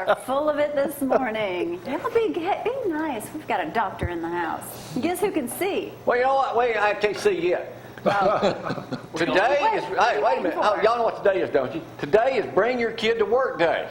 are full of it this morning. Y'all be nice. We've got a doctor in the house. Guess who can see? Well, you know what? Wait, I can't see yet. Today is, hey, wait a minute. Oh, y'all know what today is, don't you? Today is Bring Your Kid to Work Day.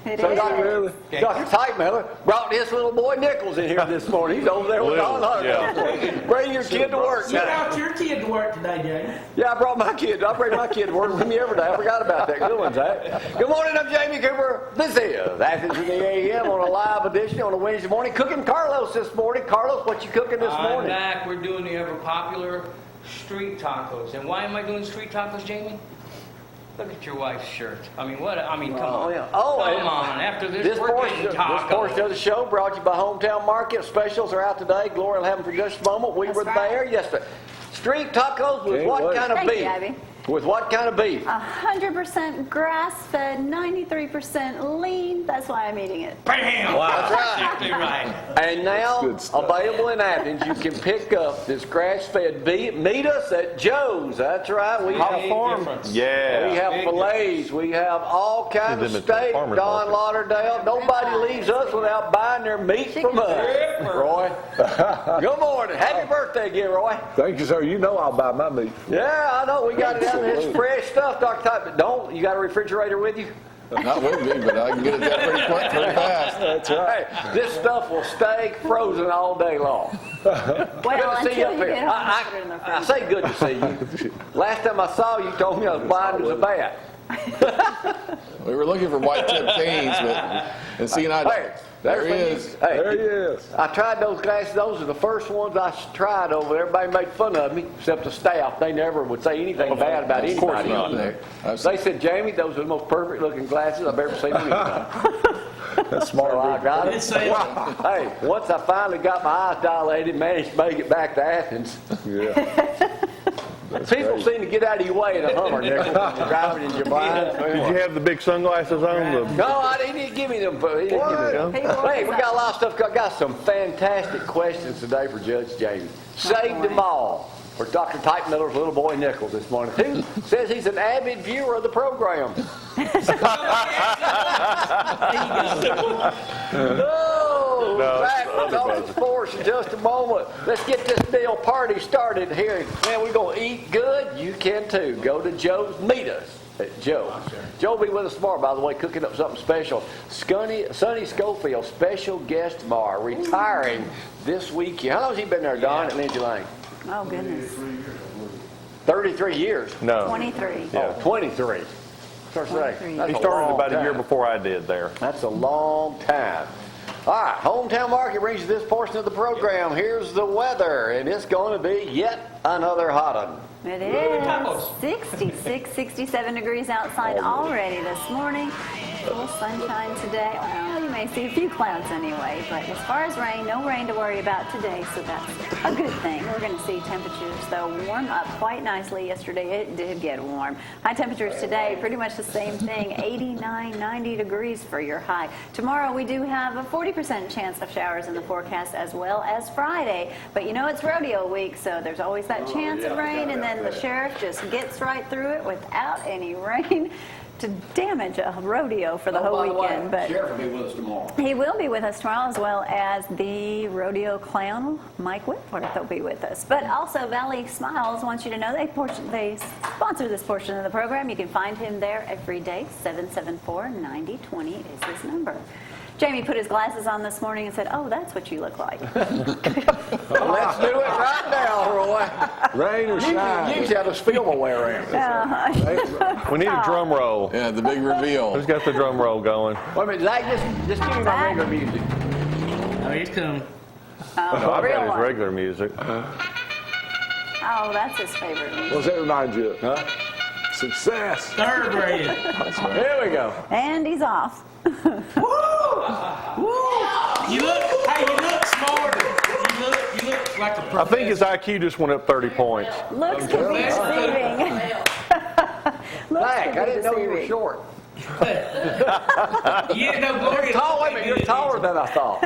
It So is. Dr. Teichmiller brought this little boy Nichols in here this morning. He's over there with Don Hunter. Bring your kid to work You brought your kid to work today, Jamie. Yeah, I brought my kid. I bring my kid to work with me every day. I forgot about that. Good one, Zack. Good morning, I'm Jamie Cooper. This is Athens in the AM on a live edition on a Wednesday morning. Cooking Carlos this morning. Carlos, what you cooking this morning? I'm back. We're doing the ever popular street tacos. And why am I doing street tacos, Jamie? Look at your wife's shirt. I mean, what? I mean, come on. Yeah. Come on. After this, we're getting tacos. This portion of the show brought to you by Hometown Market. Specials are out today. Gloria will have them for just a moment. We were there yesterday. Street tacos with what kind of beef? Thank you, Abby. With what kind of beef? 100% grass-fed, 93% lean. That's why I'm eating it. Bam! Wow. That's right. Exactly right. And now, available in Athens, you can pick up this grass-fed beef. Meet us at Joe's. That's right. We have farm. Yeah. We have fillets. We have all kinds of steak. Don Lauderdale. Nobody leaves us without buying their meat from us. Roy. Good morning. Happy birthday again, Roy. Thank you, sir. You know I'll buy my meat. Yeah, I know. We got it out. It's fresh stuff, Dr. Type. But don't. You got a refrigerator with you? Not with me, but I can get it there pretty quick, pretty fast. That's right. Hey, this stuff will stay frozen all day long. Well, Good to see you up here. I say good to see you. Last time I saw you, told me I was blind as a bat. We were looking for white-tipped canes, but seeing Hey, there he is. Hey, There he is. I tried those glasses. Those are the first ones I tried over there. Everybody made fun of me, except the staff. They never would say anything bad about anybody not. on there. They said, Jamie, those are the most perfect-looking glasses I've ever seen in anything. That's smart. So I got it. Say that. Hey, once I finally got my eyes dilated, managed to make it back to Athens. Yeah. People seem to get out of your way in a Hummer, Nichols, when you're driving in your blind. Did you have the big sunglasses on? No, he didn't give me them. He didn't give me them. Hey, we got a lot of stuff. I got some fantastic questions today for Judge Jamie. Saved them all for Dr. Teichmiller's little boy Nichols this morning, who says he's an avid viewer of the program. Zack, we'll talk sports in just a moment. Let's get this deal party started here. Man, we're going to eat good. You can too. Go to Joe's. Meet us at Joe's. Joe will be with us tomorrow, by the way, cooking up something special. Sonny Schofield, special guest bar, retiring this weekend. How long has he been there, Don, at Lindsay Lane? Oh, goodness. 33 years. No. 23. Oh, 23. That's right. He He started about a year before I did there. That's a long time. All right, Hometown Market brings you this portion of the program. Here's the weather, and it's going to be yet another hot one. It is 66, 67 degrees outside already this morning. Full sunshine today. Well, you may see a few clouds anyway, but as far as rain, no rain to worry about today, so that's a good thing. We're going to see temperatures, though, warm up quite nicely. Yesterday, it did get warm. High temperatures today, pretty much the same thing, 89, 90 degrees for your high. Tomorrow, we do have a 40% chance of showers in the forecast, as well as Friday. But you know it's rodeo week, so there's always that chance of rain, and then the sheriff just gets right through it without any rain to damage a rodeo for the whole weekend. But Sheriff will be with us tomorrow. he will be with us tomorrow, as well as the rodeo clown, Mike Whitworth, will be with us. But also, Valley Smiles wants you to know they sponsor this portion of the program. You can find him there every day. 774-9020 is his number. Jamie put his glasses on this morning and said, "Oh, that's what you look like." Let's do it right now, Roy. Rain or shine. You have a film away around. We need a drum roll. Yeah, the big reveal. Who's got the drum roll going? Wait a minute, Zack, just give me my regular music. Oh, he's coming. No, I've real got his one. regular music. Oh, that's his favorite music. What's that remind you of? Huh? Success. Thoroughbred. Here we go. And he's off. Woo! You look smarter. You look like a professor. I think his IQ just went up 30 points. Looks could be deceiving. Zack, I didn't know you were short. You didn't know Gloria. You're taller than I thought.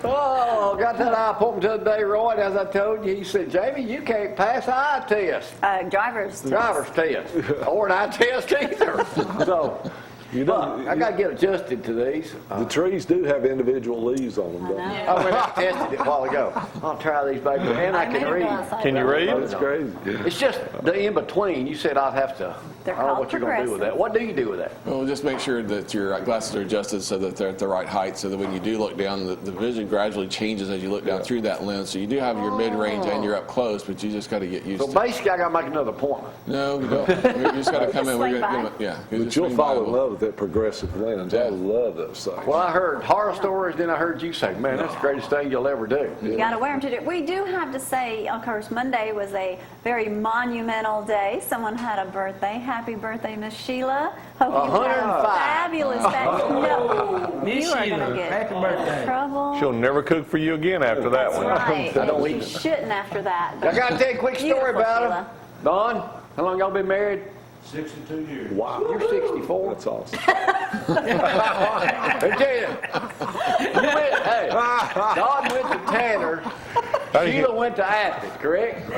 Oh, got that eye appointment the other day, Roy, and as I told you, he said, Jamie, you can't pass eye test. Driver's test. Driver's test. Or an eye test either. So, You But know, I got to get adjusted to these. the trees do have individual leaves on them, don't they? I went out and tested it a while ago. I'll try these, baby. And I can read. Can you read? That's crazy. It's just the in-between. You said I'd have to. They're I don't know called what you're going to do with that. What do you do with that? Well, just make sure that your glasses are adjusted so that they're at the right height, so that when you do look down, the vision gradually changes as you look down through that lens. So you do have your mid-range and you're up close, but you just got to get used So to it. basically, I got to make another appointment. No, you don't. You just got to come in. Swing by. Yeah. But you'll fall in love with that progressive lens. I love those things. Well, I heard horror stories, then I heard you say, man, that's the greatest thing you'll ever do. You got to wear them to do. We do have to say, of course, Monday was a very monumental day. Someone had a birthday. Happy birthday, Miss Sheila. Hope you had a 105. fabulous day. No, Miss you are Sheila, going to get happy birthday. trouble. She'll never cook for you again after that That's one. right. I don't You eat. shouldn't after that. I got to tell you a quick story Beautiful, about Sheila. him. Don, how long y'all been married? 62 years. Wow. You're 64. That's awesome. Let me tell you. Hey, Don went to Tanner. Sheila went to Athens, correct?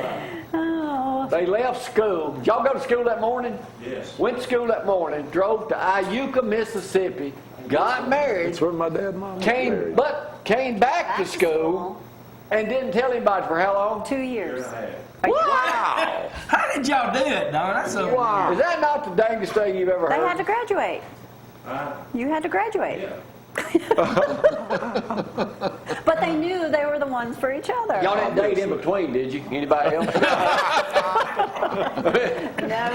Oh, They left school. Did y'all go to school that morning? Yes. Went to school that morning, drove to Iuka, Mississippi, got married, That's where my dad and mom got married. came back to school, and didn't tell anybody for how long? 2 years. Wow! How did y'all do it, Don? That's a Wow! Is that not the dangest thing you've ever They heard? had to graduate. You had to graduate. But they knew they were the ones for each other. Y'all didn't date in between, did you? Anybody else? No.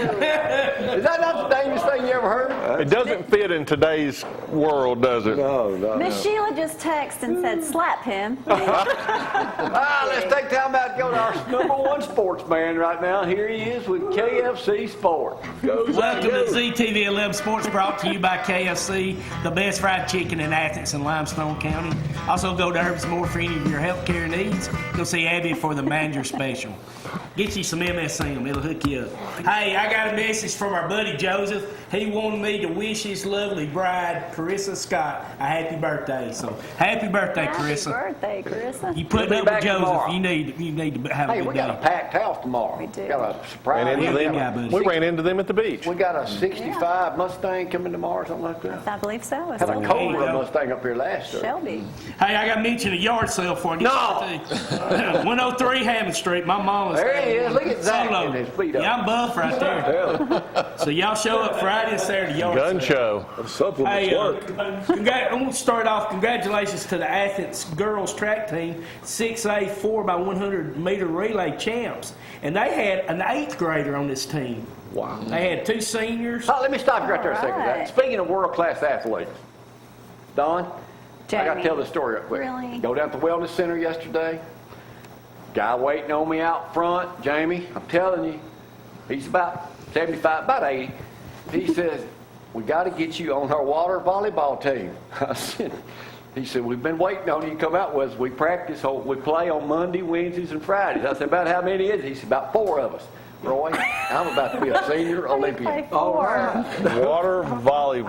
Is that not the dangest thing you ever heard? It doesn't fit in today's world, does it? No, no. Miss Sheila just texted and said, slap him. Let's take time out to go to our #1 sportsman right now. Here he is with KFC Sport. Welcome to ZTV 11 Sports, brought to you by KFC, the best fried chicken in Athens and Limestone County. Also go to Herb's More for any of your healthcare needs. Go see Abby for the manager special. Get you some MSM, it'll hook you up. Hey, I got a message from our buddy Joseph. He wanted me to wish his lovely bride, Carissa Scott, a happy birthday. So happy birthday, Happy Carissa. birthday, Carissa. You put We'll be up with back Joseph. tomorrow. You need to have a Hey, good we got a day. packed house tomorrow. We do. Got a surprise. Ran into Yeah, them. buddy. We ran into them at the beach. We got a 65 Mustang coming tomorrow, something like that. I believe so. It's Had a still Cobra go. Mustang up here last year. Shelby. Hey, I got to mention a yard sale for you. No. 103 Hammond Street. My mama's There he is. Look at Zack solo. in his feet up. Yeah, I'm buff right there. So y'all show up Friday and Saturday yard Gun sale. show. Supplements Hey, work. I'm going to start off. Congratulations to the Athens girls track team, 6A 4x100 meter relay champs, and they had an 8th grader on this team. Wow. They had 2 seniors. Oh, let me stop you right there a second. All right. Speaking of world-class athletes, Don, I got to Jamie. tell this story real quick. Really? Go down to the wellness center yesterday. Guy waiting on me out front, Jamie. I'm telling you, he's about 75, about 80. He says, "We got to get you on our water volleyball team." I said, he said, "We've been waiting on you to come out with us. We practice, we play on Monday, Wednesdays, and Fridays." I said, "About how many is it?" He said, "About 4 of us." Roy, I'm about to be a senior Olympian. Play 4. Water volley.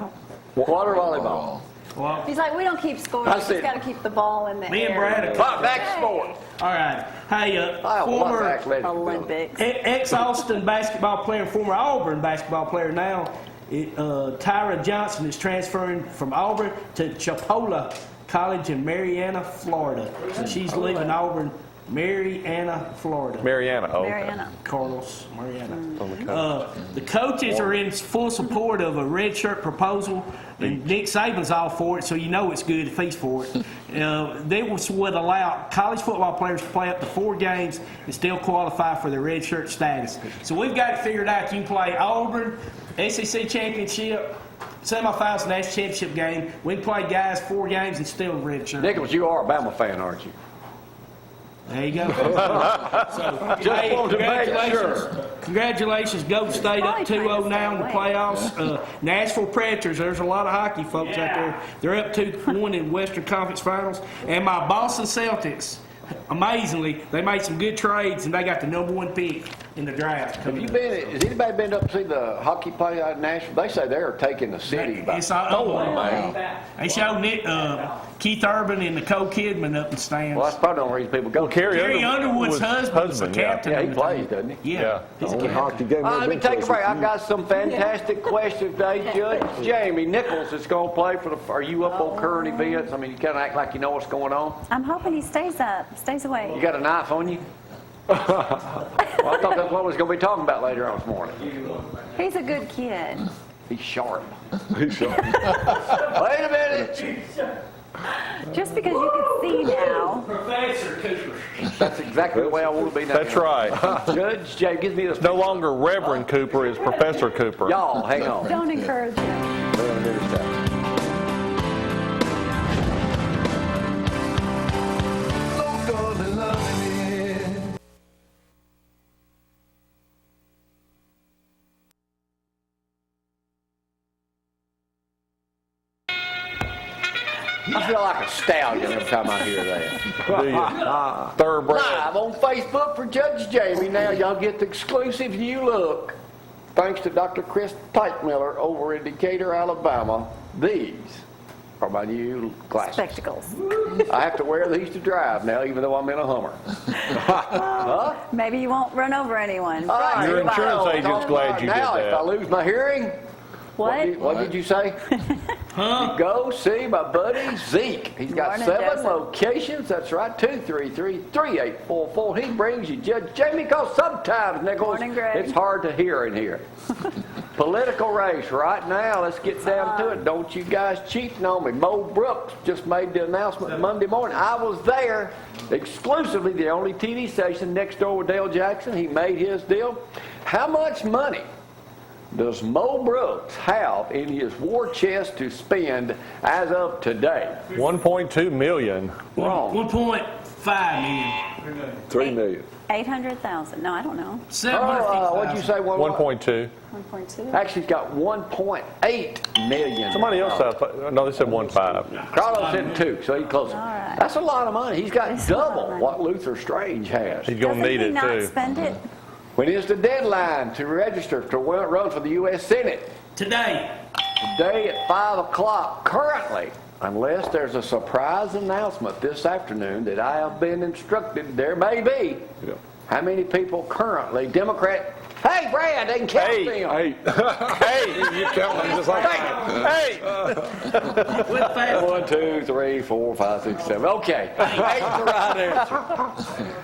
Water volleyball. Well, He's like, we don't keep scores. I We just said- got to keep the ball in the me air. and Brad are Back to sports. all right. Hey, I have a lot of former athletic ability. Olympics. ex-Austin basketball player, former Auburn basketball player now, Tyra Johnson is transferring from Auburn to Chipola College in Marianna, Florida. So she's leaving Auburn, Marianna, Florida. Mariana. Oh, okay. Mariana. Carlos, Mariana. On the coast. The coaches are in full support of a red shirt proposal, and Nick Saban's all for it, so you know it's good if he's for it. They would allow college football players to play up to 4 games and still qualify for the red shirt status. So we've got it figured out. You can play Auburn, SEC championship, semifinals, and national championship game. We can play guys 4 games and still red shirt. Nichols, you are a Bama fan, aren't you? There you go. So, hey, wanted to make congratulations. Congratulations. Golden State up Probably 2-0 now in the playoffs. Nashville Predators, there's a lot of hockey folks out there. They're up 2-1 in Western Conference Finals. And my Boston Celtics, amazingly, they made some good trades, and they got the #1 pick. in the draft. Have coming you up. been? Has anybody been up to see the hockey play out in Nashville? They say they're taking the city by It's all storm, man. They showed Keith Urban and Nicole Kidman up in the stands. Well, that's probably the only reason people go. Gary Underwood's husband was a captain. Yeah, on he the plays, team. doesn't he? Yeah, he's a Only captain. hockey game All right, I've let me been take a to break. is I've got some fantastic questions today, Judge. Jamie Nichols is going to play for the. Are you up on current events? I mean, you kind of act like you know what's going on. I'm hoping he stays You awake. got a knife on you? Well, I thought that's what we was going to be talking about later on this morning. He's a good kid. He's sharp. He's sharp. Wait a minute. Just because you can see now. Professor Cooper. That's exactly the way I want to be now. That's right. Judge Jay, gives me this. No longer Reverend Cooper, it's Professor Cooper. Y'all, hang on. Don't encourage him. I feel like a stallion every time I hear that. Do you? Thoroughbred. Live on Facebook for Judge Jamie. Now y'all get the exclusive You Look. Thanks to Dr. Chris Teichmiller over in Decatur, Alabama. These are my new glasses. Spectacles. I have to wear these to drive now, even though I'm in a Hummer. Huh? Maybe you won't run over anyone. All right, Your everybody insurance knows. agent's glad you did Now, if I that. lose my hearing, What? what did you say? You go see my buddy Zeke. He's got Morning, 7 Joseph. locations. That's right, 233-3844. He brings you Judge Jamie, because sometimes, Nichols, Morning, Greg. it's hard to hear in here. Political race right now. Let's get down to it. Don't you guys cheating on me. Mo Brooks just made the announcement Monday morning. I was there exclusively, the only TV station next door with Dale Jackson. He made his deal. How much money does Mo Brooks have in his war chest to spend as of today? 1.2 million. Wrong. 1.5 million. 3 million. 800,000. No, I don't know. What'd you say? 1.2. 1.2. Actually, he's got 1.8 million. Somebody else said, no, they said 1.5. Carlos said 2, so he's close. All right. That's a lot of money. He's got It's a lot of double money. what Luther Strange has. He's going to Doesn't need he it not too. spend it? When is the deadline to register to run for the U.S. Senate? Today. Today at 5 o'clock, currently, unless there's a surprise announcement this afternoon that I have been instructed there may be. Yeah. How many people currently, Democrat? Hey, Brad, they can count Hey. them. Hey, Hey! you count them just like Hey! 1, 2, 3, 4, 5, 6, 7. Okay. That's the right answer.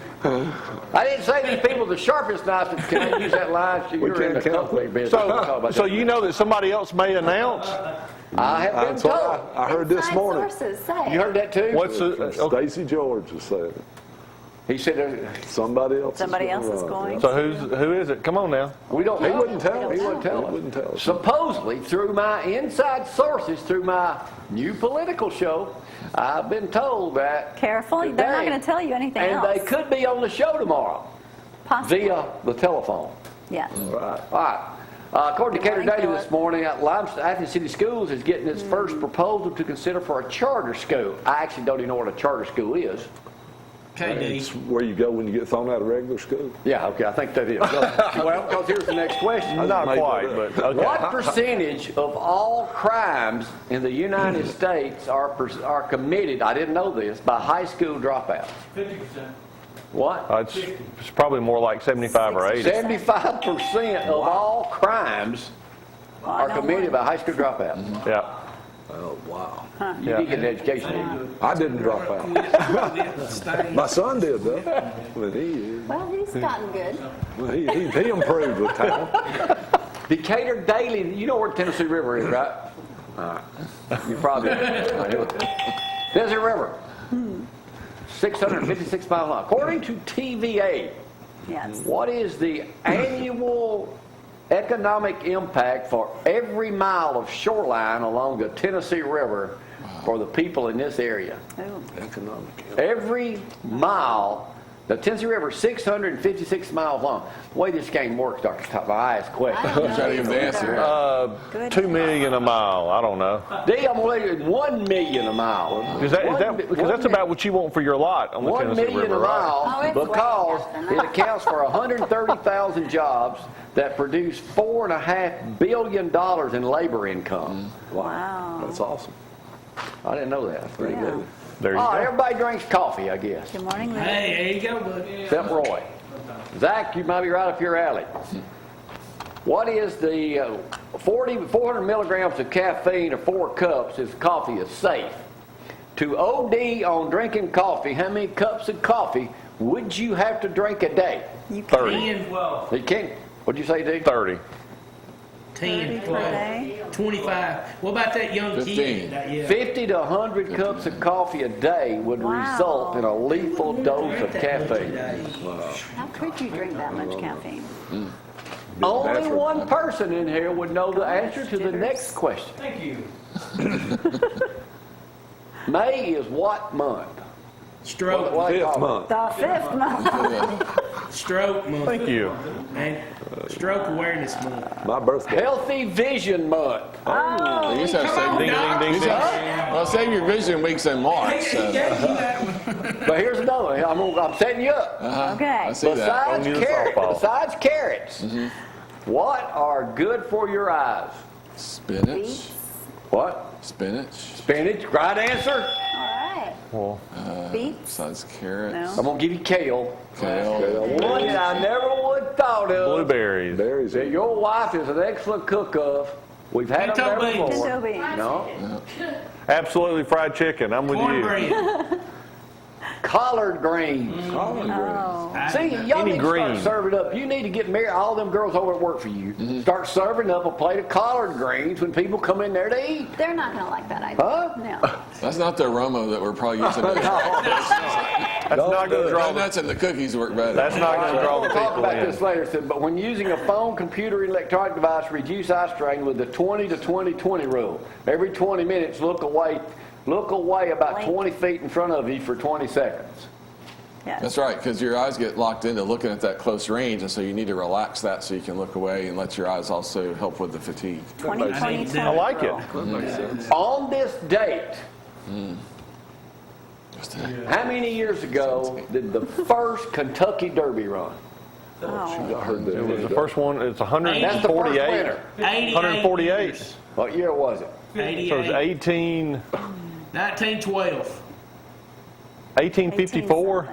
I didn't say these people the sharpest knives. Can I use that line? You're in the can't count company them. business. We'll talk about So that. you know that somebody else may announce? I have been That's what told. I heard this Inside morning. sources say. You heard that too? What's the, okay. Stacey George was saying it. He said, Somebody else. Somebody else is run. going. So who is it? Come on now. we don't He know. wouldn't tell. He wouldn't tell He us. wouldn't tell us. Supposedly, through my inside sources, through my new political show, I've been told that. Careful, they're not today- going to tell you anything And else. they could be on the show tomorrow Possibly. via the telephone. Yes. Right. All right. According to Decatur Morning, Daily Philip. this morning, Athens City Schools is getting its first proposal to consider for a charter school. I actually don't even know what a charter school is. It's KD. where you go when you get thrown out of regular school. Yeah, okay, I think that is. Well, because here's the next question. Not made quite, that but okay. What percentage of all crimes in the United States are committed, I didn't know this, by high school dropouts? 50%. What? It's probably more like 75 or 80. 75% of all crimes Well, I are know committed one. by high school dropouts. Yeah. Oh, wow. You did get an education, didn't you? I didn't drop out. My son did, though. Well, he's gotten good. He improved with time. Decatur Daily, you know where the Tennessee River is, right? All right. You probably do. Tennessee River, 656 miles long. According to TVA, Yes. what is the annual economic impact for every mile of shoreline along the Tennessee River for the people in this area? Ooh. Economic. Every mile The Tennessee River is 656 miles long. The way this game works, Dr. Top, I ask questions. I'm trying to give the answer. Good. 2 million a mile. I don't know. D, I'm going to let you 1 million a mile. Because that's about what you want for your lot on the 1 Tennessee million River, a right? mile Oh, it's way because less than it that. accounts for 130,000 jobs that produce $4.5 billion in labor income. Wow. That's awesome. I didn't know that. Pretty Yeah. good. There you All right, go. everybody drinks coffee, I guess, Good morning, Lou. Hey, there you go, buddy. except Roy. Zach, you might be right up your alley. What is the 400 milligrams of caffeine or 4 cups if coffee is safe? To OD on drinking coffee, how many cups of coffee would you have to drink a day? You 30. 10, 12. You can't. What'd you say, D? 30. 10, 30 per 12, day? 25. What about that young 15. kid? Yeah. 50 to 100 cups of coffee a day would Wow. result in a lethal dose of caffeine. How could you drink that much caffeine? Only one person in here would know the answer to the jitters. next question. Thank you. May is what month? Stroke, What do they Fifth call it? month. The 5th month. stroke month. Thank you. And stroke awareness month. My birthday. Healthy Vision Month. Oh, You just have to Come on, save, Doc. Ding, ding, ding. well, save your vision weeks in March. He So. gave you that one. But here's another one. I'm setting you up. okay. I see that. Besides Don't use carrots, softball. besides carrots, what are good for your eyes? Spinach. Beets. What? Spinach. Spinach. Right answer. All right. Well, Beets. Besides carrots. I'm gonna give you kale. Kale. One that I never would thought of. blueberries. Berries. That your wife is an excellent cook of. We've had them Pinto there beans. before. Pinto beans. No. Absolutely fried chicken. I'm with you. Cornbread. Collard greens. Collard greens. Oh. See, y'all Any need to start green. serving up. You need to get married. All them girls over at work for you. Start serving up a plate of collard greens when people come in there to eat. They're not going to like that idea. Huh? No. That's not the aroma that we're probably used to. That's not going to draw. Donuts and the cookies work better. That's not going to draw the We'll talk people about in. this later. Said, but when using a phone, computer, electronic device, reduce eye strain with the 20 to 20-20 rule. Every 20 minutes, look away about Blink. 20 feet in front of you for 20 seconds. Yes. That's right, because your eyes get locked into looking at that close range, and so you need to relax that so you can look away and let your eyes also help with the fatigue. 20, 20, 20. I like it. That makes sense. On this date, how many years ago did the first Kentucky Derby run? Oh. I heard that. It was the first one. It's That's the first 148. winner. 148. What year was it? So it was 1912. 1854.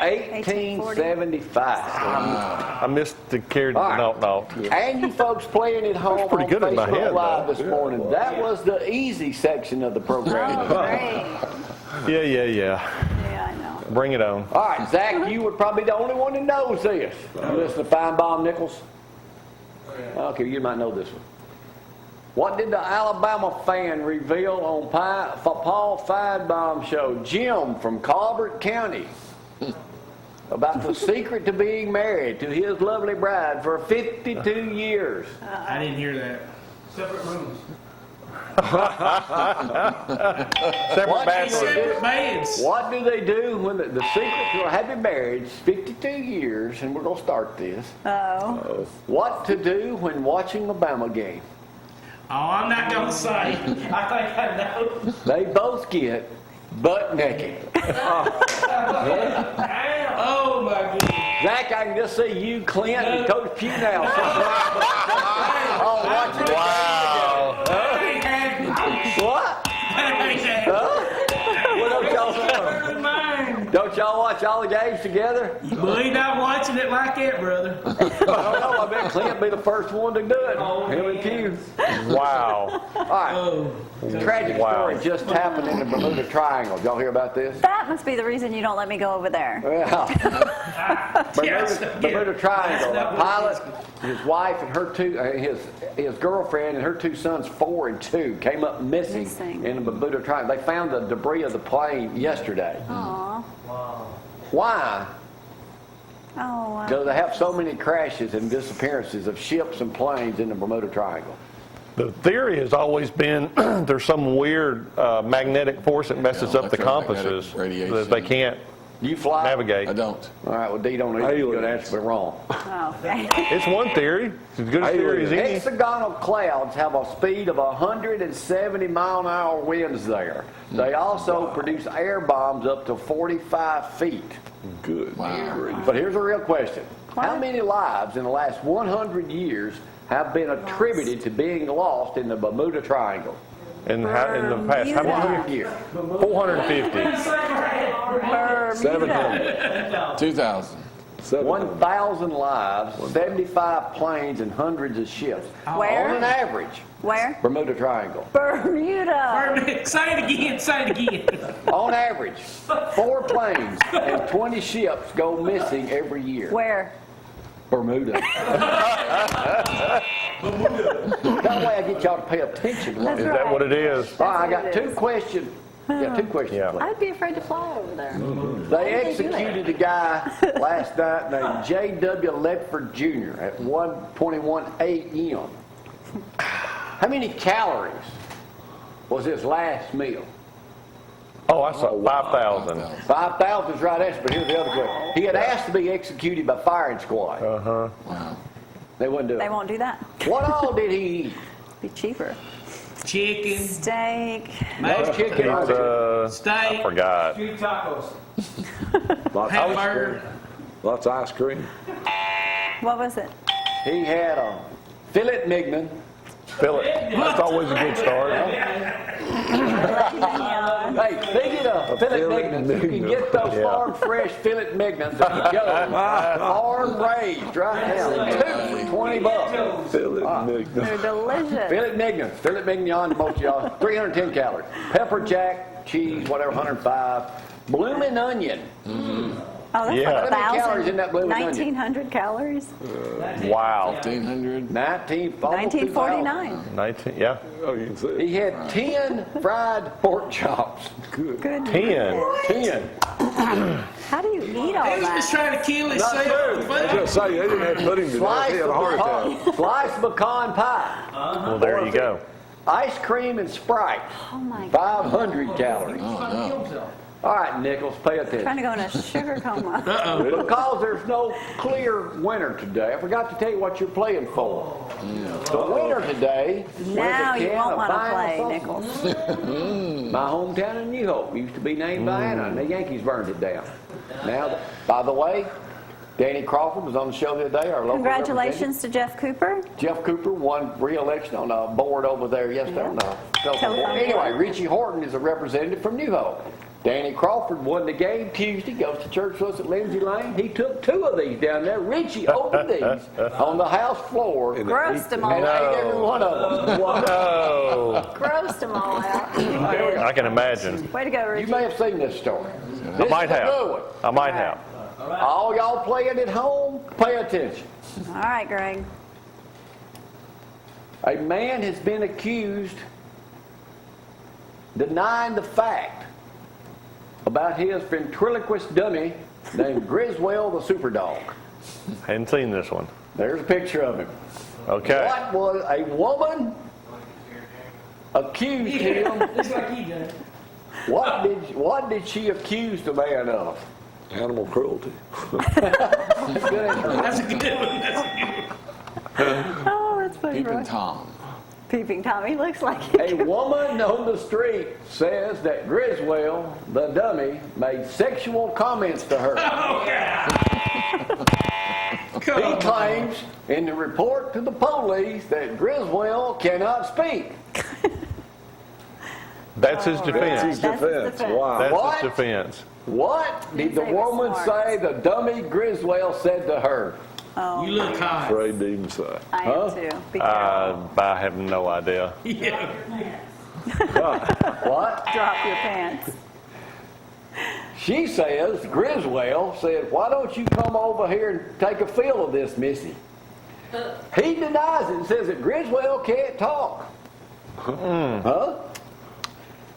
18-something. 1875. I missed the carriage. All right. No. And you folks playing at home pretty on good in my Facebook head, Live though. this morning. That was the easy section of the program. Oh, great. Yeah. Yeah, I know. Bring it on. All right, Zach, you were probably the only one that knows this. You listen to Feinbaum Nichols? Okay, you might know this one. What did the Alabama fan reveal on Paul Feinbaum show, Jim from Colbert County, about the secret to being married to his lovely bride for 52 years? I didn't hear that. Separate rooms. Separate bathrooms. Separate beds. What do they do when the secret to a happy marriage, 52 years, and we're going to start this. Oh. What to do when watching a Bama game? Oh, I'm not going to say. I think I know. They both get butt naked. Oh, my goodness. Zach, I can just see you, Clint, and Coach Pugh now. Oh, watch it. Wow. That ain't happening. What? That ain't happening. Huh? Well, don't y'all watch all the games together? Well, he not watching it like that, brother. I don't know. I bet Clint be the first one to do it. Him and Pugh. Wow. All right. Oh. Tragic Wow. story just happened in the Bermuda Triangle. Y'all hear about this? That must be the reason you don't let me go over there. Yeah. Yes. Bermuda Triangle. A pilot, his wife, and her his girlfriend and her 2 sons, 4 and 2, came up missing in the Bermuda Triangle. They found the debris of the plane yesterday. Aw. Why Oh, do they have so many crashes and disappearances of ships and planes in the Bermuda Triangle? The theory has always been there's some weird magnetic force that messes up the electromagnetic compasses radiation. that they can't You fly? navigate. I don't. All right, well, D don't need a good answer, but wrong. Oh, okay. It's one theory. It's as good a theory as any. Hexagonal clouds have a speed of 170 mile-an-hour winds there. They also produce air bombs up to 45 feet. Good. Wow. But here's a real question. How many lives in the last 100 years have been attributed to being lost in the Bermuda Triangle? In the past, how many? Year. 450. 700. 2,000. 1,000 lives, 75 planes, and hundreds of ships. Where? On an average, Where? Bermuda Triangle. Bermuda. Say it again, say it again. On average, 4 planes and 20 ships go missing every year. Where? Bermuda. That way I get y'all to pay attention. That's Is right. that what it is? All right, I got 2 questions. Yeah, 2 questions. Yeah. please. I'd be afraid to fly over there. They executed a guy last night named J.W. Ledford Jr. at 1:21 a.m. How many calories was his last meal? Oh, I saw 5,000. 5,000 is the right answer, but here's the other question. He had asked to be executed by firing squad. Uh-huh. Wow. They wouldn't do They it. won't do that. What all did he eat? Be cheaper. Chicken, Steak. No chicken. or steak, I forgot. Street tacos. Lots of ice hamburger. cream. Lots of ice cream. What was it? He had a filet mignon. Fill it. That's always a good start. Hey, they get a filet mignons. You can get those Yeah. farm fresh filet mignons at Joe's. Farm raised right now. 2 for $20. Fill it, Nick. They're delicious. Filet mignon. Filet mignon, most of y'all. 310 calories. Pepper jack, cheese, whatever, 105. Blooming onion. Oh, that's Yeah. like How many calories in that blooming onion? 1,900 calories. Wow. 1,500. 1949. 19, yeah. Oh, you can see it. He had 10 fried pork chops. Good. Good. 10. 10. How do you eat all He was just that? trying to kill Not himself. true. I was going to say, they didn't have to put him to death. Slice He of had a heart attack. pecan, slice pecan pie. Well, there you go. Ice cream and Sprite. Oh my God. 500 calories. Oh, no. All right, Nichols, pay Trying attention. to go in a sugar coma. Because there's no clear winner today, I forgot to tell you what you're playing for. The winner today wins Now a you can won't of want to Vinyl play, Sauce. Nichols. My hometown in New Hope used to be named Vienna, and the Yankees burned it down. Now, by the way, Danny Crawford was on the show the other day, our local representative. Congratulations to Jeff Cooper. Jeff Cooper won re-election on a board over there yesterday. On the telephone board. Anyway, Richie Horton is a representative from New Hope. Danny Crawford won the game Tuesday, goes to church with us at Lindsay Lane. He took 2 of these down there. Richie opened these on the house floor and Grossed them all ate out. every one of them. Oh, Grossed them all out. I can imagine. Way to go, You Richie. may have seen this story. I might This is a have. good one. I might have. All y'all playing at home, pay attention. All right, Greg. A man has been accused denying the fact about his ventriloquist dummy named Griswell the Superdog. Hadn't seen this one. There's a picture of him. Okay. What was a woman accused him? Looks like he done. What did she accuse the man of? Animal cruelty. Good answer. That's a good one. That's a good one. Oh, that's funny. Peeping Roy. Tom. Peeping Tom. He looks like he A woman on the street says that Griswell, the dummy, made sexual comments to her. He claims in the report to the police that Griswell cannot speak. That's his defense. That's his That's his defense. defense. Wow. That's What? his defense. What did the Didn't say it was woman smart. say the dummy Griswell said to her? Oh, You look hot. Afraid to even say. I am too. Be careful. I have no idea. Yeah. What? Drop your pants. She says, Griswell said, why don't you come over here and take a feel of this, Missy? He denies it and says that Griswell can't talk. Huh?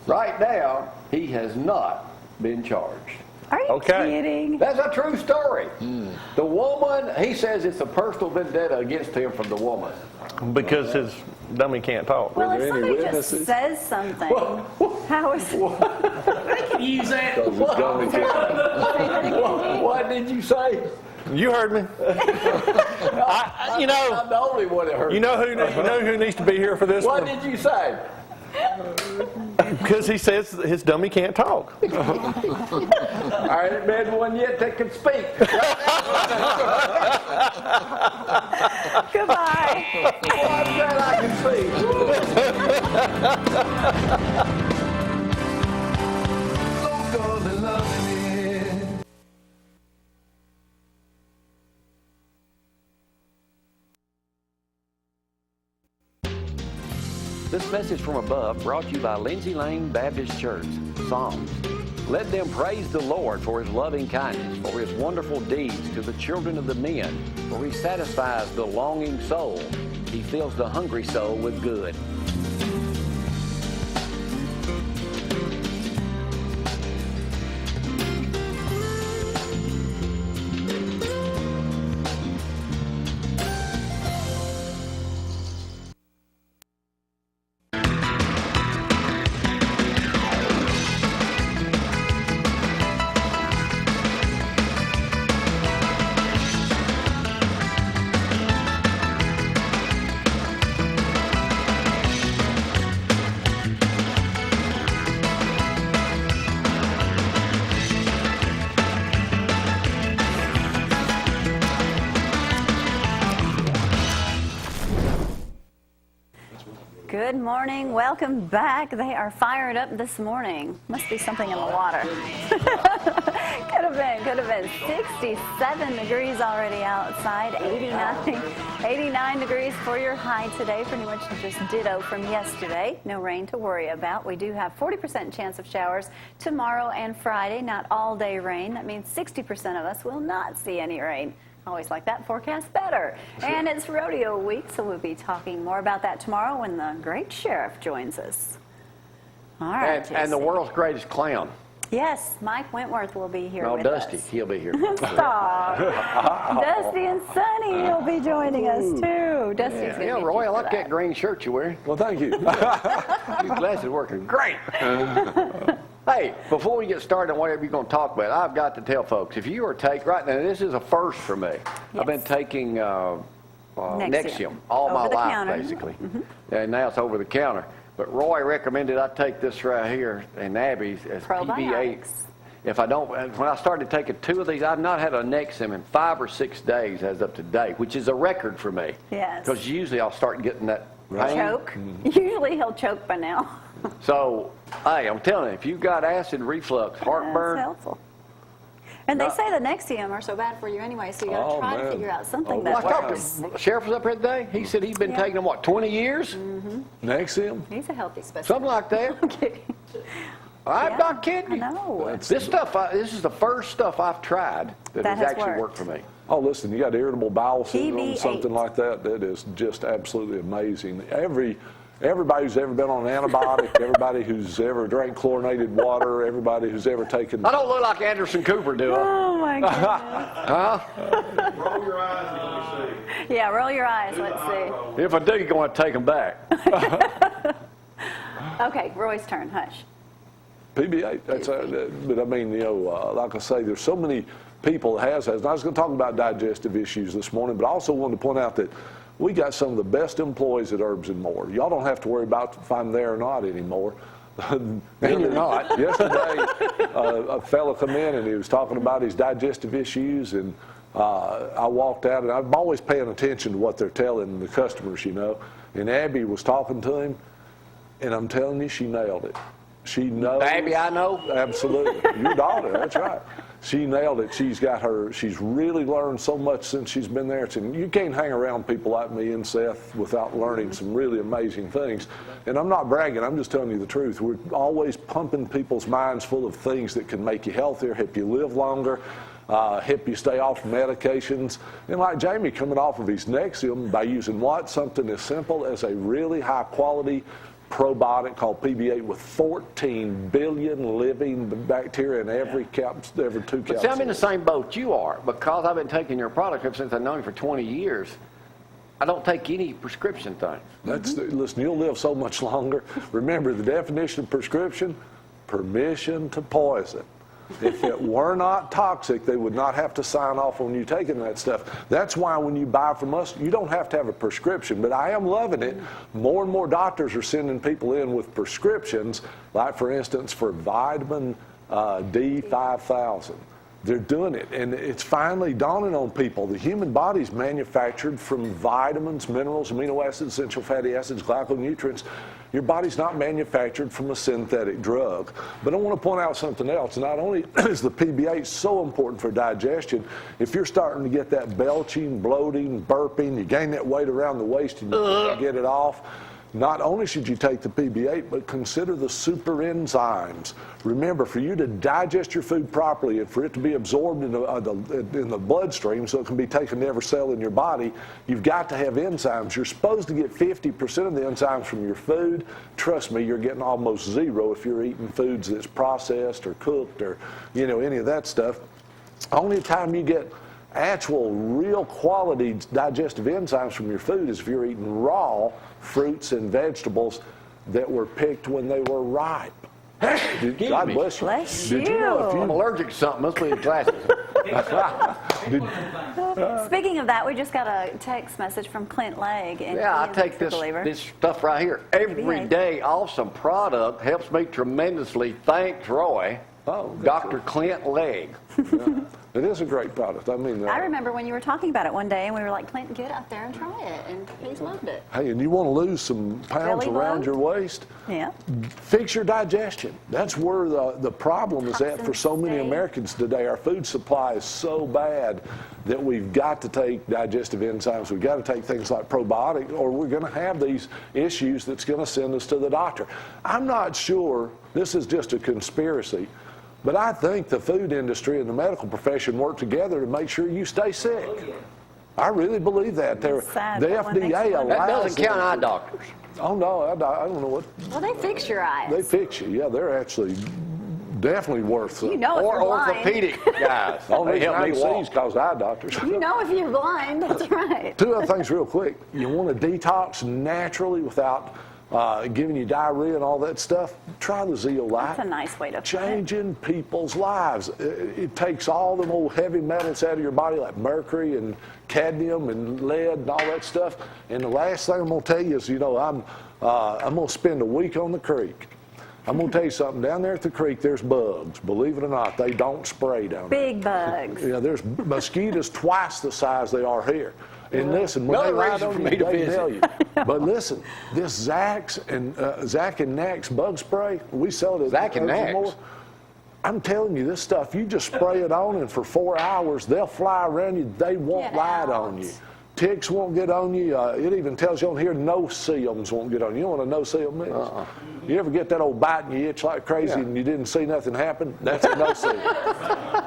Right now, he has not been charged. Are you Okay. kidding? That's a true story. The woman, he says it's a personal vendetta against him from the woman. Because his dummy can't talk. Well, there if any somebody just witnesses? says something, How was Use that. Because it's gummy can't. What did you say? You heard me. I'm the only one that heard. You know who needs to be here for this What one? did you say? Because he says his dummy can't talk. I ain't met one yet that can speak. Goodbye. Oh, I'm glad I can see. This message from above brought to you by Lindsay Lane Baptist Church. Psalms. Let them praise the Lord for his loving kindness, for his wonderful deeds to the children of the men, for he satisfies the longing soul. He fills the hungry soul with good. Good morning. Welcome back. They are fired up this morning. Must be something in the water. Could have been 67 degrees already outside, 89 degrees for your high today, pretty much just ditto from yesterday. No rain to worry about. We do have 40% chance of showers tomorrow and Friday, not all day rain. That means 60% of us will not see any rain. Always like that forecast better. And it's rodeo week, so we'll be talking more about that tomorrow when the great sheriff joins us. All right, And the JC. world's greatest clown. Yes, Mike Wentworth will be here No, with Dusty. us. He'll be here. Stop. Dusty and Sonny will be joining us too. Dusty's going to be Yeah, Roy, I here like for that green shirt you're wearing. Well, thank you. Your glasses working great. Hey, before we get started on whatever you're going to talk about, I've got to tell folks, if you are taking, right now, this is a first for me. I've been taking Nexium all my life, Over-the-counter. basically. And now it's over the counter. But Roy recommended I take this right here in Abby's as PB8. Probiotics. If I don't, when I started taking 2 of these, I've not had a Nexium in 5 or 6 days as up to date, which is a record for me. Yes. Because usually I'll start getting that pain. Choke. Usually he'll choke by now. So, hey, I'm telling you, if you've got acid reflux, heartburn, That's helpful. And they say the Nexium are so bad for you anyway, so you got to Oh, try to man. figure out something well, I that talked works. to Sheriff was up here today. He said he's been Yeah. taking them, what, 20 years? Nexium? He's a healthy specimen. Something like that. Okay. I'm Yeah, not kidding I you. know. This stuff, this is the first stuff I've tried that has has actually worked. worked for me. Oh, listen, you got irritable bowel syndrome, PB8. something like that. That is just absolutely amazing. Everybody who's ever been on an antibiotic, everybody who's ever drank chlorinated water, everybody who's ever taken... I don't look like Anderson Cooper, do I? Oh my goodness. Huh? Roll your eyes and let me see. Yeah, roll your eyes. Let's see. If I do, you're going to take them back. Okay, Roy's turn. Hush. PB8, but I mean, like I say, there's so many people that has. And I was going to talk about digestive issues this morning, but I also wanted to point out that we got some of the best employees at Herbs and More. Y'all don't have to worry about if I'm there or not anymore. And you're not. Yesterday, a fellow come in and he was talking about his digestive issues, and I walked out, and I'm always paying attention to what they're telling the customers, And Abby was talking to him, and I'm telling you, she nailed it. She knows. Abby, I know. Absolutely. Your daughter, that's right. She nailed it. She's really learned so much since she's been there. And you can't hang around people like me and Seth without learning some really amazing things. And I'm not bragging, I'm just telling you the truth. We're always pumping people's minds full of things that can make you healthier, help you live longer, help you stay off medications. And like Jamie coming off of his Nexium by using what? Something as simple as a really high quality probiotic called PB8 with 14 billion living bacteria in every 2 capsules. But see, I'm in the same boat you are because I've been taking your product ever since I've known you for 20 years. I don't take any prescription things. Listen, you'll live so much longer. Remember the definition of prescription: permission to poison. If it were not toxic, they would not have to sign off on you taking that stuff. That's why when you buy from us, you don't have to have a prescription. But I am loving it. More and more doctors are sending people in with prescriptions, like for instance for vitamin D5000. They're doing it, and it's finally dawning on people. The human body's manufactured from vitamins, minerals, amino acids, essential fatty acids, glyconutrients. Your body's not manufactured from a synthetic drug. But I want to point out something else. Not only is the PBA so important for digestion, if you're starting to get that belching, bloating, burping, you gain that weight around the waist and you can't get it off, not only should you take the PB8, but consider the super enzymes. Remember, for you to digest your food properly and for it to be absorbed in the bloodstream so it can be taken to every cell in your body, you've got to have enzymes. You're supposed to get 50% of the enzymes from your food. Trust me, you're getting almost zero if you're eating foods that's processed or cooked or, any of that stuff. Only time you get actual real quality digestive enzymes from your food is if you're eating raw fruits and vegetables that were picked when they were ripe. God bless you. Bless Did you know if I'm allergic to something. Must be the glasses. Speaking of that, we just got a text message from Clint Legg. And Yeah, I he is take a believer. this stuff right here every day. Awesome product. Helps me tremendously. Thanks, Roy. Oh, Dr. Clint Legg. It is a great product. I mean, I remember when you were talking about it one day, and we were like, Clint, get out there and try it. And he's loved it. hey, and you want to lose some pounds Belly around load? your waist? Yeah. Fix your digestion. That's where the problem is at for so many Toxins, Americans today. Our food supply is so bad that we've got to take digestive enzymes. We've got to take things like probiotic, or we're going to have these issues that's going to send us to the doctor. I'm not sure, this is just a conspiracy, but I think the food industry and the medical profession work together to make sure you stay sick. I really believe that. It's sad, The but when they FDA can- That allows doesn't count them eye to- doctors. Oh, no, I don't know what. Well, they fix your eyes. They fix you. Yeah, they're actually definitely worth You it. know if Or you're blind. orthopedic guys. Only They help me reason I see is walk. because eye doctors. You know if you're blind. That's right. Two other things real quick. You want to detox naturally without giving you diarrhea and all that stuff? Try the Zeolite. That's a nice way to put it. Changing people's lives. It takes all them old heavy metals out of your body like mercury and cadmium and lead and all that stuff. And the last thing I'm going to tell you is, I'm going to spend a week on the creek. I'm going to tell you something. Down there at the creek, there's bugs. Believe it or not, they don't spray down there. Big bugs. There's mosquitoes twice the size they are here. And listen, when they Another ride reason on for you, me to they visit. nail you. But listen, this Zack and Nack's bug spray, we sell it at Zack and Urban Nack's? More. I'm telling you, this stuff, you just spray it on, and for 4 hours, they'll fly around you. They won't Get ride out. on you. Ticks won't get on you. It even tells you on here, no-see-ums won't get on you. You know what a no-see-um is? You ever get that old bite and you itch like crazy and you didn't see nothing happen? That's a no-see-um.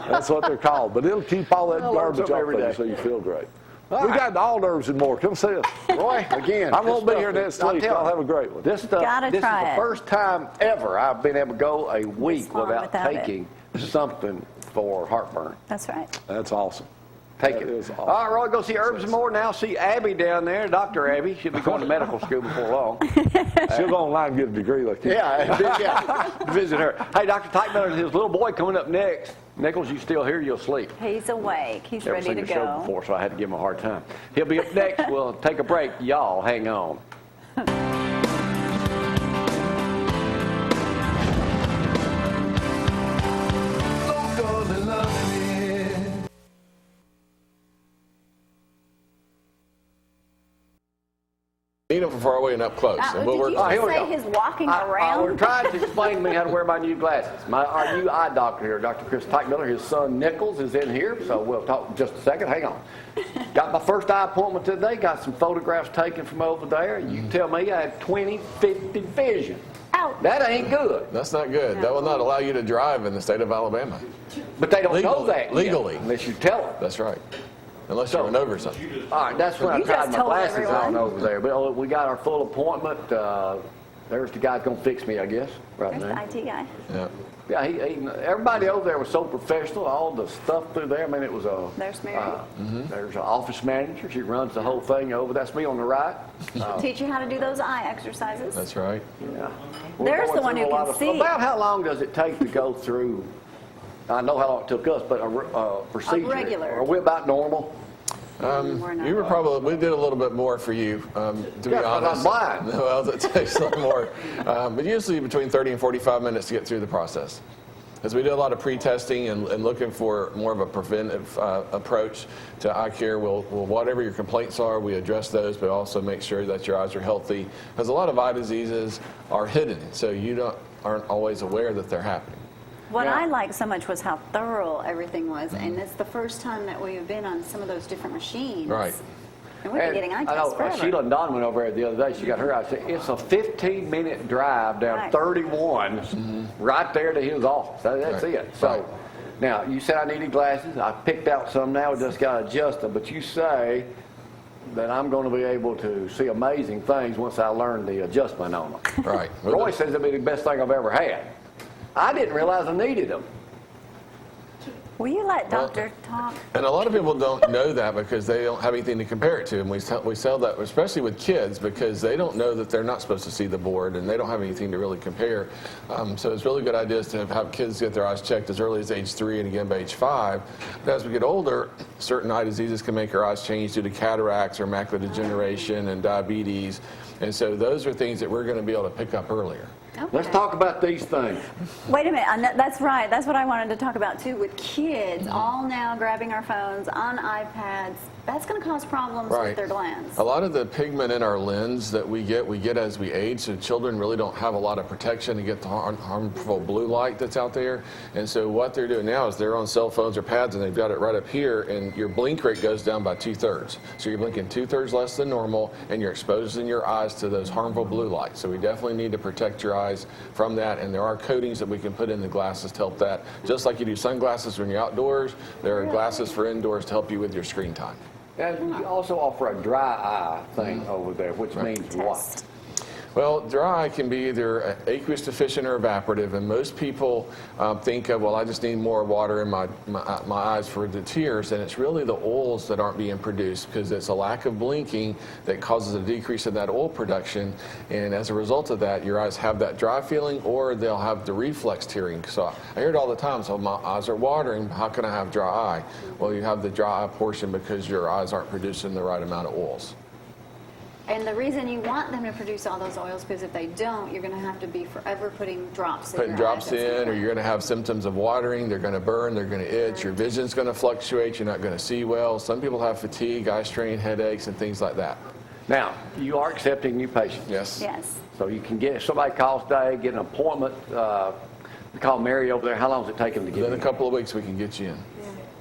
That's what they're called. But it'll keep all that I learn garbage something off every of you day. so you feel great. All We right. got the hors d'oeuvres and more. Come see us. Roy, again. I won't be this here stuff- next I'll week. tell Y'all you, have a great one. This stuff, Gotta this is try the it. first time ever I've been able to go a week long without without it. taking something for heartburn. That's right. That's awesome. Take That it. is awesome. All right, Roy, go see Herbs and More now. See Abby down there, Dr. Abby. She'll be going to medical school before long. She'll go online and get a degree like you. Yeah, visit her. Hey, Dr. Teichmiller and his little boy coming up next. Nichols, you still here? You'll sleep. He's awake. He's Never ready seen to the show go. before, so I had to give him a hard time. He'll be up next. We'll take a break. Y'all hang on. Need them from far away and up close. And we'll Did work. you here just we say go. his walking We're around? trying to explain to me how to wear my new glasses. Our new eye doctor here, Dr. Chris Teichmiller, his son Nichols is in here, so we'll talk in just a second. Hang on. Got my first eye appointment today. Got some photographs taken from over there. You tell me I have 20/50 vision. Out. That ain't good. That's not good. That will not allow you to drive in the state of Alabama. But they don't know Legally. that yet, Legally. unless you tell them. That's right. Unless you run over something. All right, that's when I You tried just my told glasses on everyone. over there. But we got our full appointment. There's the guy that's going to fix me, I guess, right There's the now. IT guy. Yeah. Yeah, everybody over there was so professional. All the stuff through there. I mean, it was a. There's Mary. There's an office manager. She runs the whole thing over. That's me on the right. Teach you how to do those eye exercises. That's right. Yeah. There's the one who can see. About how long does it take to go through? I know how long it took us, but a procedure. regular. Are we about normal? We were probably, we did a little bit more for you, to be Yeah, 'cause honest. I'm blind. Well, it takes a little more. But usually between 30 and 45 minutes to get through the process. Because we do a lot of pre-testing and looking for more of a preventive approach to eye care. We'll, whatever your complaints are, we address those, but also make sure that your eyes are healthy. Because a lot of eye diseases are hidden, so you aren't always aware that they're happening. What I liked so much was how thorough everything was, and it's the first time that we've been on some of those different machines. Right. And we've been getting eye tests forever. Sheila and Don went over there the other day. She got her eyes. It's a 15-minute drive down Right. 31, right there to his office. That's Right. it. So, now you said I needed glasses. I picked out some now. Just got to adjust them. But you say that I'm going to be able to see amazing things once I learn the adjustment on them. Right. Roy says it'll be the best thing I've ever had. I didn't realize I needed them. Will you let Doctor talk? And a lot of people don't know that because they don't have anything to compare it to. And we sell that, especially with kids, because they don't know that they're not supposed to see the board and they don't have anything to really compare. So it's really good ideas to have kids get their eyes checked as early as age 3 and again by age 5. But as we get older, certain eye diseases can make our eyes change due to cataracts or macular degeneration and diabetes. And so those are things that we're going to be able to pick up earlier. Okay. Let's talk about these things. Wait a minute. That's right. That's what I wanted to talk about too. With kids all now grabbing our phones on iPads, that's going to cause problems with their glands. A lot of the pigment in our lens that we get as we age, so children really don't have a lot of protection to get the harmful blue light that's out there. And so what they're doing now is they're on cell phones or pads and they've got it right up here, and your blink rate goes down by 2/3. So you're blinking 2/3 less than normal, and you're exposing your eyes to those harmful blue lights. So we definitely need to protect your eyes from that, and there are coatings that we can put in the glasses to help that. Just like you do sunglasses when you're outdoors, there are glasses for indoors to help you with your screen time. And you also offer a dry eye thing over there, which means what? Well, dry eye can be either aqueous deficient or evaporative, and most people think of, well, I just need more water in my eyes for the tears, and it's really the oils that aren't being produced because it's a lack of blinking that causes a decrease in that oil production, and as a result of that, your eyes have that dry feeling or they'll have the reflex tearing. So I hear it all the time, so my eyes are watering, how can I have dry eye? Well, you have the dry eye portion because your eyes aren't producing the right amount of oils. And the reason you want them to produce all those oils, because if they don't, you're going to have to be forever putting drops in. Putting drops in, or you're going to have symptoms of watering. They're going to burn. They're going to itch. Your vision's going to fluctuate. You're not going to see well. Some people have fatigue, eye strain, headaches, and things like that. Now, you are accepting new patients. Yes. Yes. So you can get, if somebody calls today, get an appointment, call Mary over there. How long does it take them to get in? Within a couple of weeks, we can get you in.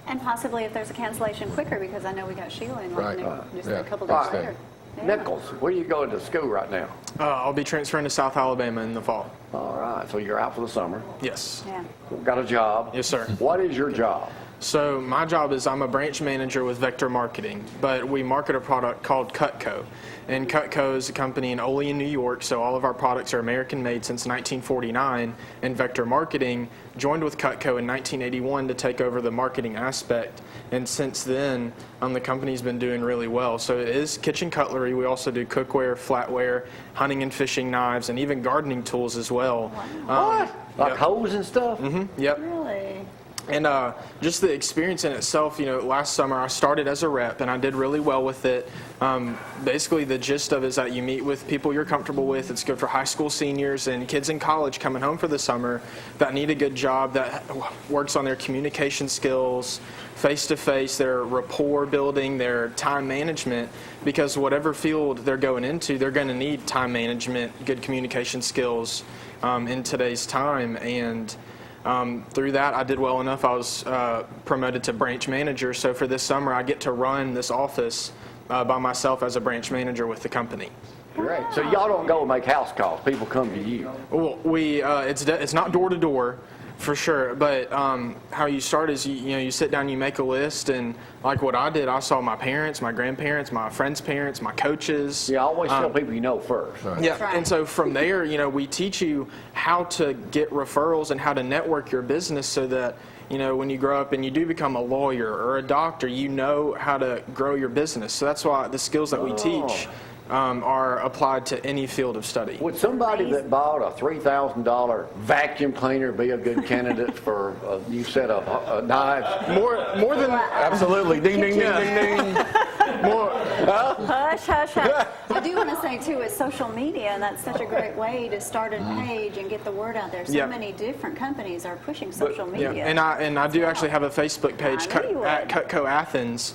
And possibly if there's a cancellation quicker, because I know we got Sheila in like just a couple days Right. later. Nichols, where are you going to school right now? I'll be transferring to South Alabama in the fall. All right, so you're out for the summer. Yes. Yeah. Got a job? Yes, sir. What is your job? So my job is I'm a branch manager with Vector Marketing, but we market a product called Cutco. And Cutco is a company in Olean, New York, so all of our products are American-made since 1949. And Vector Marketing joined with Cutco in 1981 to take over the marketing aspect. And since then, the company's been doing really well. So it is kitchen cutlery. We also do cookware, flatware, hunting and fishing knives, and even gardening tools as well. What? Like hoes and stuff? Mm-hmm. Yep. Really? And just the experience in itself, last summer I started as a rep and I did really well with it. Basically the gist of it is that you meet with people you're comfortable with. It's good for high school seniors and kids in college coming home for the summer that need a good job, that works on their communication skills, face-to-face, their rapport building, their time management, because whatever field they're going into, they're going to need time management, good communication skills in today's time. And through that, I did well enough. I was promoted to branch manager. So for this summer, I get to run this office by myself as a branch manager with the company. Great. So y'all don't go and make house calls. People come to you. Well, it's not door to door. For sure, but how you start is you sit down, you make a list, and like what I did, I saw my parents, my grandparents, my friends' parents, my coaches. Yeah, always tell people you know first. Yeah, right. and so from there, we teach you how to get referrals and how to network your business so that when you grow up and you do become a lawyer or a doctor, you know how to grow your business. So that's why the skills that we teach are applied to any field of study. Would somebody that bought a $3,000 vacuum cleaner be a good candidate for a new set of knives? More than Absolutely. Ding, ding, ding, ding, ding. more. Hush, hush, hush. I do want to say, too, it's social media, and that's such a great way to start a page and get the word out there. So Yeah. many different companies are pushing social media. Yeah, and I do actually have a Facebook page I know you at would. Cutco Athens.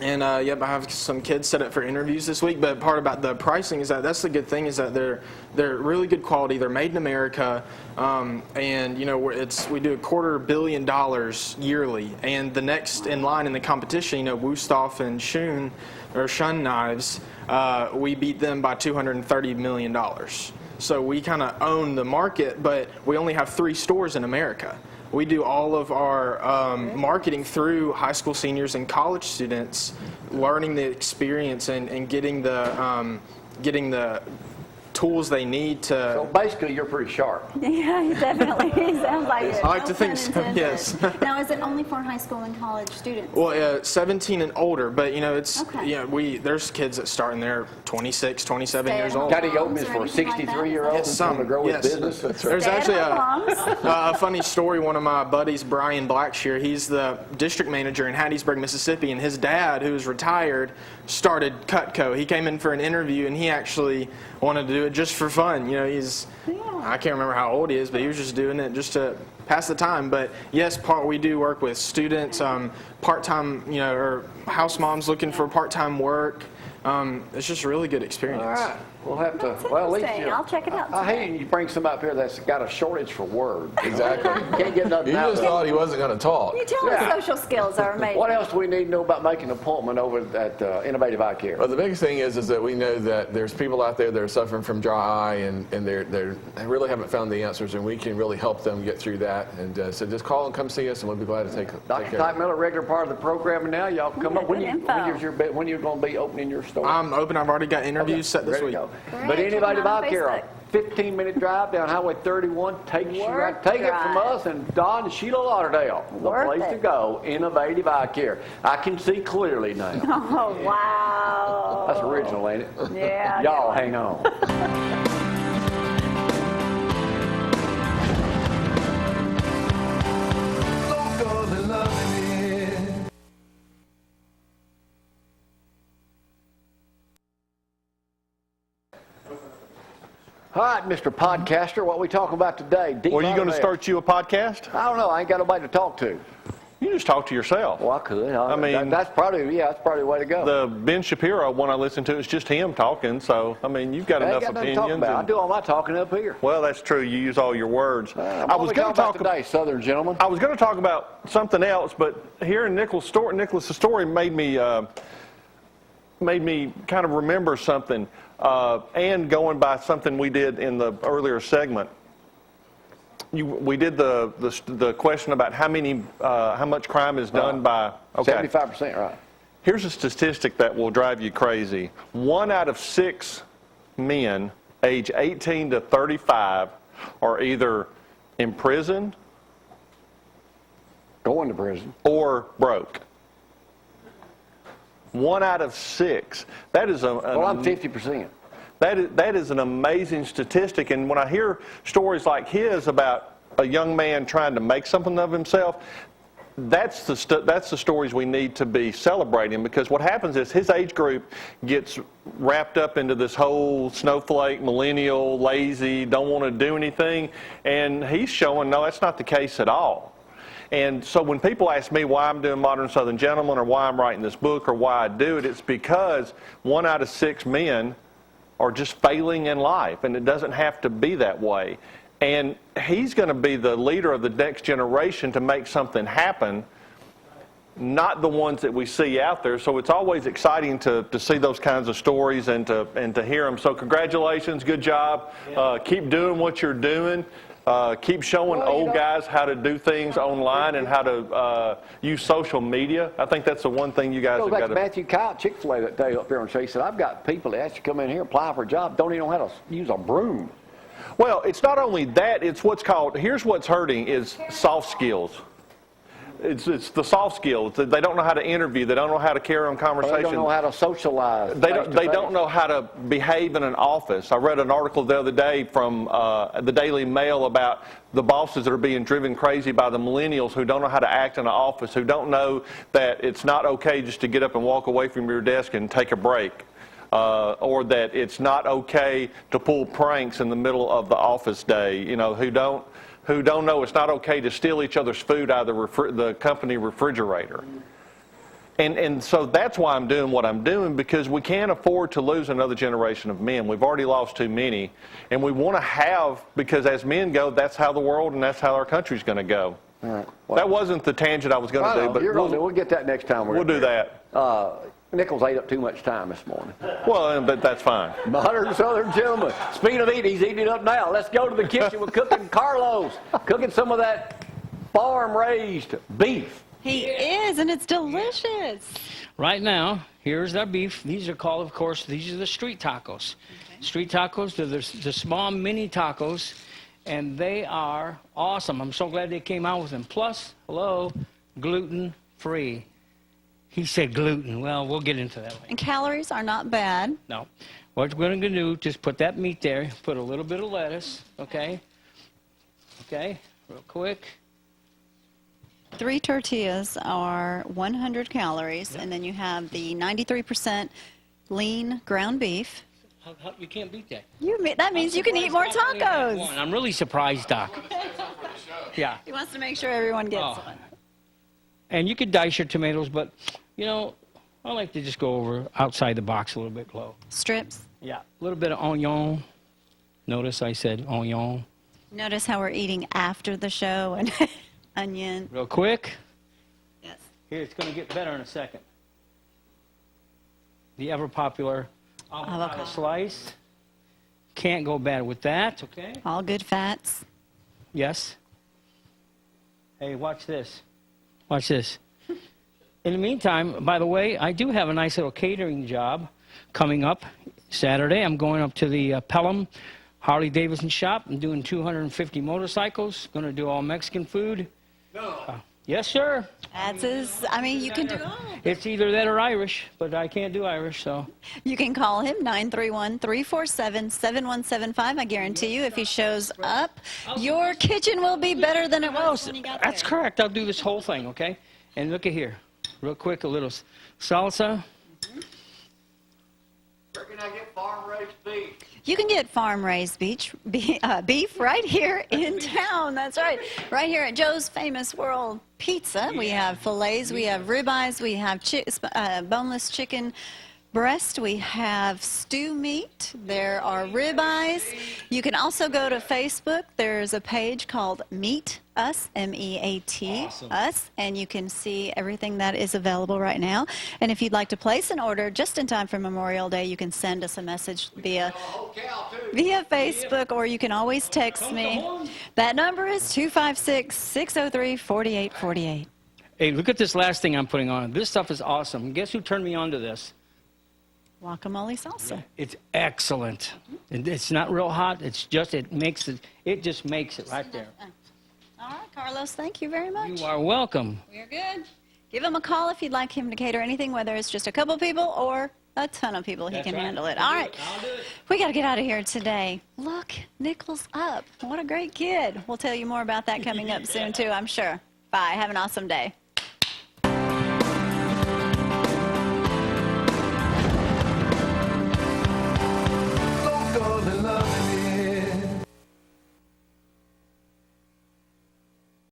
I have some kids set up for interviews this week. But part about the pricing is that's the good thing is that they're really good quality. They're made in America, and we do $250 million yearly. And the next in line in the competition, Wusthof and Shun knives, we beat them by $230 million. So we kind of own the market, but we only have 3 stores in America. We do all of our marketing through high school seniors and college students, learning the experience and getting the tools they need to. So basically, you're pretty sharp. Yeah, he definitely sounds like it. I like No to think pun so, intended. yes. Now, is it only for high school and college students? Well, 17 and older, but it's Okay. there's kids that start and they're 26, 27 years old. Got he open this for a 63-year-old Yes, who's going to grow yes. his business? That's There's actually Moms. a funny story. One of my buddies, Brian Blackshear, he's the district manager in Hattiesburg, Mississippi, and his dad, who's retired, started Cutco. He came in for an interview, and he actually wanted to do it just for fun. I can't remember how old he is, but he was just doing it just to pass the time. But yes, we do work with students, part-time, or house moms looking for part-time work. It's just a really good experience. All right. We'll have to. That's Well, at least interesting. I'll check it out I today. hate you bring some up here that's got a shortage for words. Exactly. Can't get nothing You out just of it. thought he wasn't going to talk. You tell Yeah. us social skills are amazing. What else do we need to know about making an appointment over at Innovative Eye Care? Well, the biggest thing is that we know that there's people out there that are suffering from dry eye, and they really haven't found the answers, and we can really help them get through that. And so just call and come see us, and we'll be glad to take Dr. care of it. Teichmiller, regular part of the program, and now y'all come up. When good you info. when you're going to be opening your store? I'm open. I've already got interviews set this Ready week. to go. Great. But Check them Innovative out on Eye Care, Facebook. 15-minute drive down Highway 31 takes you right. Worth Take it from drive. us and Don and Sheila Lauderdale. The Worth place to it. go. Innovative Eye Care. I can see clearly now. Oh, wow. That's original, ain't it? Yeah. Y'all hang on. All right, Mr. Podcaster, what we talking about today? Deep Well, are you going to Lauderdale. start you a podcast? I don't know. I ain't got nobody to talk to. You just talk to yourself. Well, I could. I mean- that's probably the way to go. The Ben Shapiro one I listened to is just him talking. So, I mean, you've got I ain't enough got nothing to talk opinions. about. I and- do all my talking up here. well, that's true. You use all your words. What we talking about today, Southern gentlemen? I was going to talk about something else, but hearing Nichols' story made me kind of remember something, and going by something we did in the earlier segment. We did the question about how much crime is done by. Okay. 75%, right? Here's a statistic that will drive you crazy. 1 out of 6 men age 18 to 35 are either in prison Going to prison. or broke. 1 out of 6. That is Well, I'm 50%. That is an amazing statistic, and when I hear stories like his about a young man trying to make something of himself, that's the stories we need to be celebrating, because what happens is his age group gets wrapped up into this whole snowflake, millennial, lazy, don't want to do anything, and he's showing no, that's not the case at all. And so when people ask me why I'm doing Modern Southern Gentleman or why I'm writing this book or why I do it, it's because 1 out of 6 men are just failing in life, and it doesn't have to be that way. And he's going to be the leader of the next generation to make something happen, not the ones that we see out there. So it's always exciting to see those kinds of stories and to hear them. So congratulations, good job. Keep doing what you're doing. Keep showing old guys how to do things online and how to use social media. I think that's the one thing you guys have got to... Go back to Matthew Kyle, Chick-fil-A that day up there on Chase. He said, I've got people that actually come in here and apply for a job, don't even know how to use a broom. Well, it's not only that, it's what's called, here's what's hurting is soft skills. It's the soft skills. They don't know how to interview. They don't know how to carry on conversation. They don't know how to socialize. They don't know how to behave in an office. I read an article the other day from the Daily Mail about the bosses that are being driven crazy by the millennials who don't know how to act in an office, who don't know that it's not okay just to get up and walk away from your desk and take a break. Or that it's not okay to pull pranks in the middle of the office day, you know, who don't know it's not okay to steal each other's food out of the company refrigerator. And so that's why I'm doing what I'm doing, because we can't afford to lose another generation of men. We've already lost too many. And we want to have, because as men go, that's how the world and that's how our country's going to go. All right. Well, that wasn't the tangent I was going to do, but we'll get that next time. We'll do that. Nichols ate up too much time this morning. Well, but that's fine. Modern Southern gentleman. Speaking of eating, he's eating it up now. Let's go to the kitchen with Cookin Carlos, cooking some of that farm-raised beef. He is, and it's delicious. Right now, here's our beef. These are called, of course, these are the street tacos. Okay. Street tacos, they're the small mini tacos, and they are awesome. I'm so glad they came out with them. Plus, hello, gluten-free. He said gluten. Well, we'll get into that later. And calories are not bad. No. What we're going to do, just put that meat there, put a little bit of lettuce, okay? Okay, real quick. 3 tortillas are 100 calories, and then you have the 93% lean ground beef. You can't beat that. That means you can eat more tacos. I'm really surprised, Doc. Yeah. He wants to make sure everyone gets one. And you could dice your tomatoes, but, you know, I like to just go over outside the box a little bit, Chloe. Strips? Yeah. A little bit of onion. Notice I said onion. Notice how we're eating after the show and onion. Real quick. Yes. Here, it's going to get better in a second. The ever-popular avocado slice. Can't go bad with that, okay? All good fats. Yes. Hey, watch this. Watch this. In the meantime, by the way, I do have a nice little catering job coming up Saturday. I'm going up to the Pelham Harley-Davidson shop. I'm doing 250 motorcycles. Going to do all Mexican food. No. Yes, sir. You can do all. It's either that or Irish, but I can't do Irish, so. You can call him, 931-347-7175. I guarantee you, if he shows up, your kitchen will be better than it was when you got there. That's correct. I'll do this whole thing, okay? And look at here. Real quick, a little salsa. Where can I get farm-raised beef? You can get farm-raised beef right here in town. That's right. Right here at Joe's Famous World Pizza. We have fillets, we have ribeyes, we have boneless chicken breast, we have stew meat, there are ribeyes. You can also go to Facebook. There's a page called Meat Us, M-E-A-T, Us, and you can see everything that is available right now. And if you'd like to place an order just in time for Memorial Day, you can send us a message via Facebook, or you can always text me. That number is 256-603-4848. Hey, look at this last thing I'm putting on. This stuff is awesome. Guess who turned me on to this? Guacamole salsa. It's excellent. It's not real hot. It's just, it just makes it right there. All right, Carlos, thank you very much. You are welcome. We're good. Give him a call if you'd like him to cater anything, whether it's just a couple people or a ton of people. He can handle it. All right. I'll do it. We got to get out of here today. Look, Nichols up. What a great kid. We'll tell you more about that coming up soon, too, I'm sure. Bye. Have an awesome day.